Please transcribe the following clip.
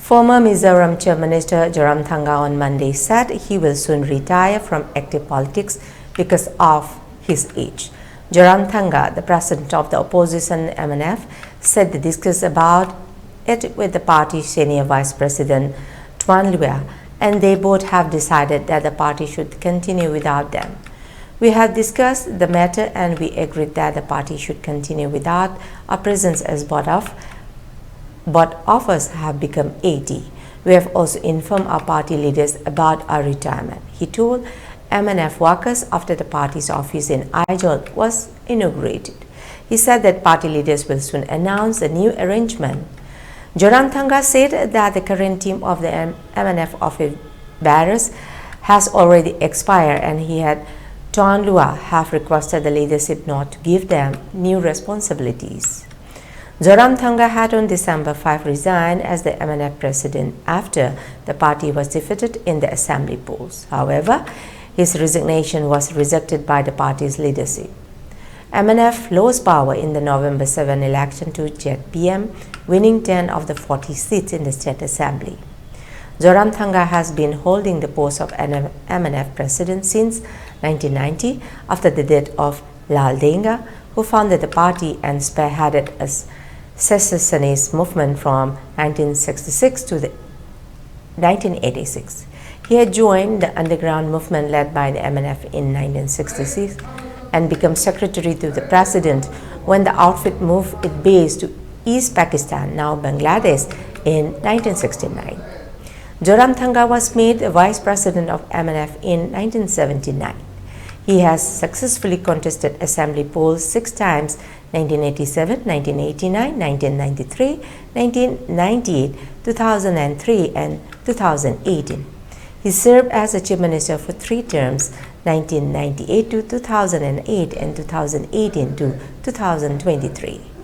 Former Mizoram Chief Minister Zoramthanga on Monday said he will soon retire from active politics because of his age. Zoramthanga, the president of the opposition MNF, said they discussed about it with the party's senior vice president Tuan Lua, and they both have decided that the party should continue without them. We have discussed the matter and we agreed that the party should continue without our presence as both of us have become 80. We have also informed our party leaders about our retirement, he told MNF workers after the party's office in Aizawl was inaugurated. He said that party leaders will soon announce a new arrangement. Zoramthanga said that the current team of the MNF office bearers has already expired and he had Tuan Lua have requested the leadership not to give them new responsibilities. Zoramthanga had on December 5 resigned as the MNF president after the party was defeated in the assembly polls. However, his resignation was rejected by the party's leadership. MNF lost power in the November 7 election to ZPM, winning 10 of the 40 seats in the state assembly. Zoramthanga has been holding the post of MNF president since 1990 after the death of Lal Denga, who founded the party and spearheaded a secessionist movement from 1966 to 1986. He had joined the underground movement led by the MNF in 1966 and become secretary to the president when the outfit moved its base to East Pakistan, now Bangladesh, in 1969. Zoramthanga was made the vice president of MNF in 1979. He has successfully contested assembly polls 6 times: 1987, 1989, 1993, 1998, 2003, and 2018. He served as the chief minister for 3 terms, 1998 to 2008 and 2018 to 2023.